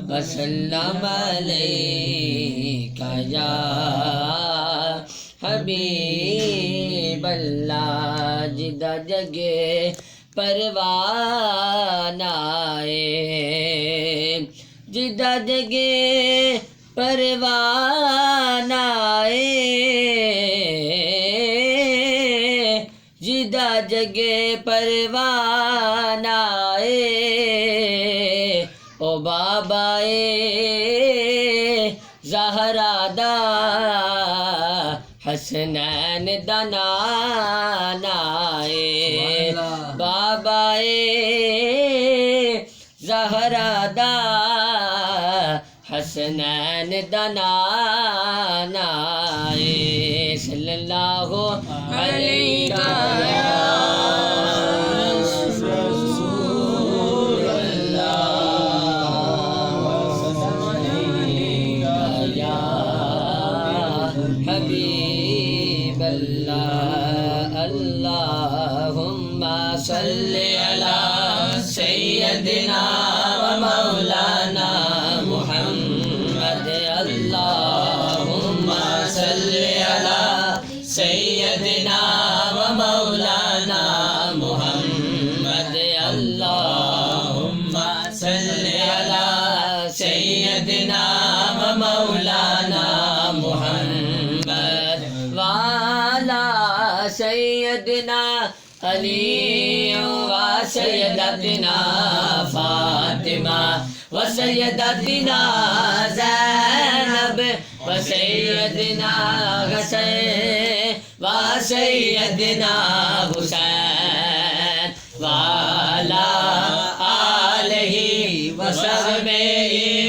وسلم علیکہ یا حبیب اللہ جدہ جگہ پروان آئے جدہ جگہ پروان آئے جدہ جگہ پروان آئے او بابائے زہرا دا حسنین دا نانا آئے بابائے زہرا دا حسنین دا نانا آئے صلی اللہ علیہ حبیب اللہ اللہم صلی علی سیدنا و مولانا محمد اللہم صلی علی سیدنا و مولانا محمد اللہم صلی علی سیدنا و مولانا محمد وعلى سيدنا علي وسيدتنا فاطمة وسيدتنا زينب وسيدنا حسين وسيدنا حسين وعلى آله وصحبه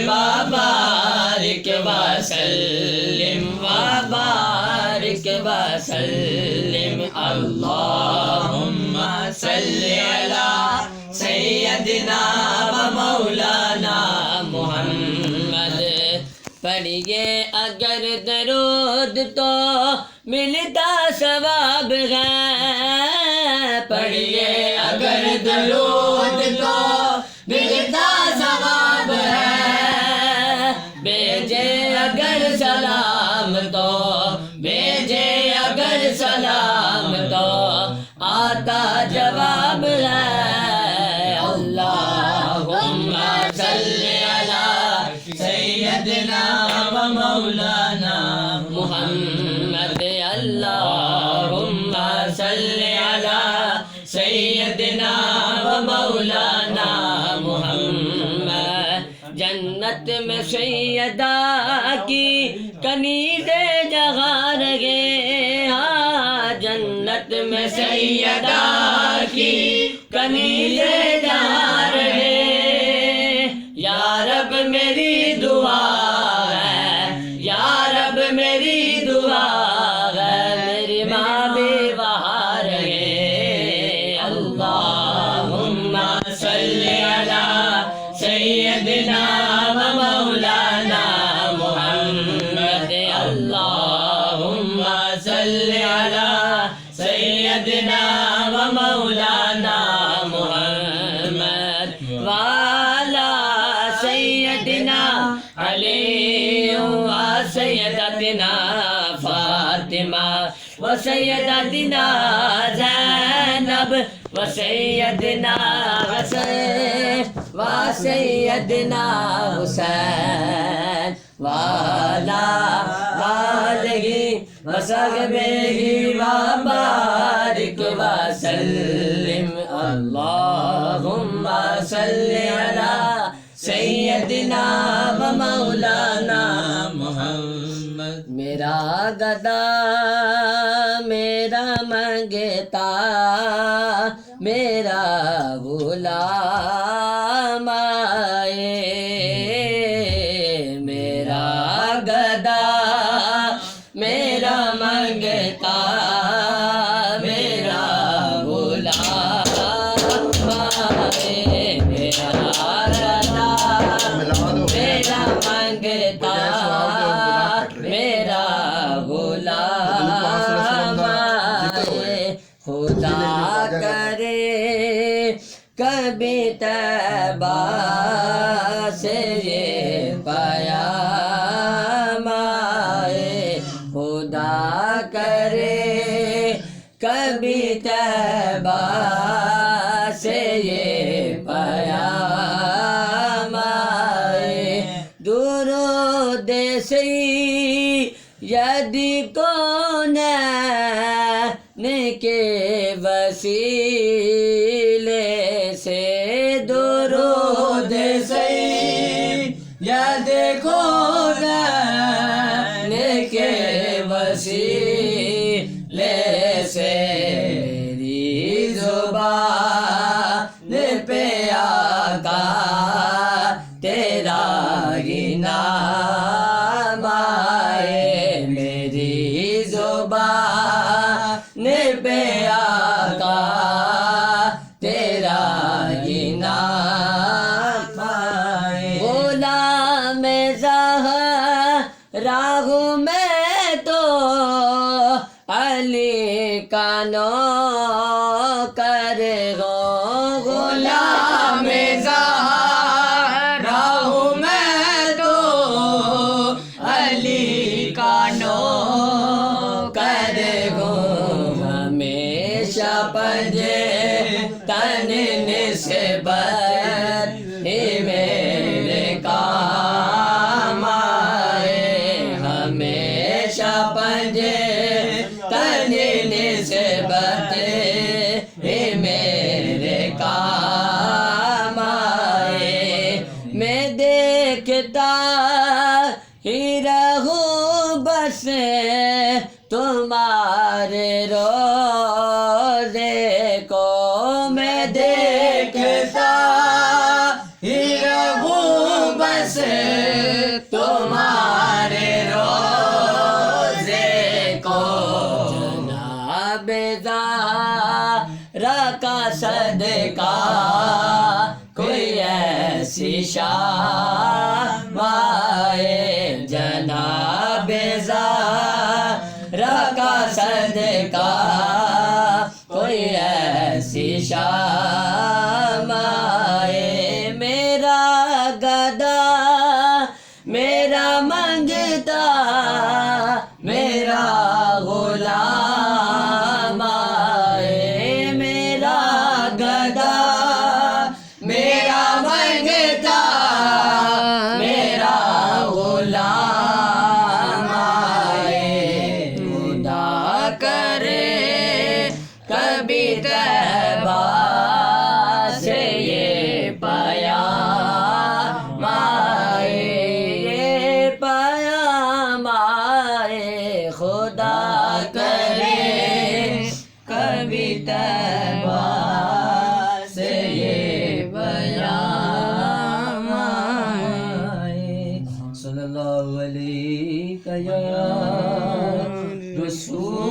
وبارك وسلم وبارك وسلم اللهم صل على سيدنا ومولانا محمد پڑھیے اگر درود تو ملتا ثواب ہے پڑھیے اگر درود تو ملتا ثواب ہے بھیجے اگر سلام تو بھیجے اگر سلام تو آتا جواب ہے اللہم صلی علی سیدنا و مولانا محمد اللہم صلی علی سیدنا و مولانا محمد جنت میں سیدہ کی کنیزیں جہاں رہے ہاں جنت میں سیدہ کی کنیزیں جہاں رہے یا رب میری دعا ہے یا رب میری دعا ہے میری ماں بھی وہاں رہے اللہم صلی علی سیدنا و مولانا محمد اللہم صلی علی سیدنا و مولانا محمد وعلی سیدنا علی و سیدتنا فاطمہ و سیدتنا زینب و سیدنا حسین و سیدنا حسین وعلی آلہ وصحبہ وبارک وسلم اللہم صلی علی سیدنا و مولانا محمد میرا گدا میرا منگتا میرا غلام آئے میرا گدا میرا منگتا میرا غلام آئے میرا گدا میرا منگتا میرا غلام آئے خدا کرے کبھی طیبہ سے یہ پیام آئے خدا کرے کبھی طیبہ سے یہ پیام آئے درود سید کونین کے وسیلے سے درود سید کونین کے وسیلے سے میری زبان پہ آقا تیرا ہی نام آئے میری زبان پہ آقا تیرا ہی نام آئے غلام زہرا ہوں میں تو علی کا نوکر ہوں غلام زہرا ہوں میں تو علی کا نوکر ہوں ہمیشہ پنجے تن نسبت ہی میرے کام آئے ہمیشہ پنجے تن نسبت ہی میرے کام آئے میں دیکھتا ہی رہوں بس تمہارے روزے کو میں دیکھتا ہی رہوں بس تمہارے روزے کو جناب زہرا کا صدقہ کوئی ایسی شام آئے جناب زہرا کا صدقہ کوئی ایسی شام آئے میرا گدا میرا منگتا میرا غلام آئے میرا گدا میرا منگتا میرا غلام آئے خدا کرے کبھی طیبہ سے یہ پیام آئے یہ پیام آئے خدا کرے کبھی طیبہ سے یہ پیام آئے صلی اللہ علیہ یا رسول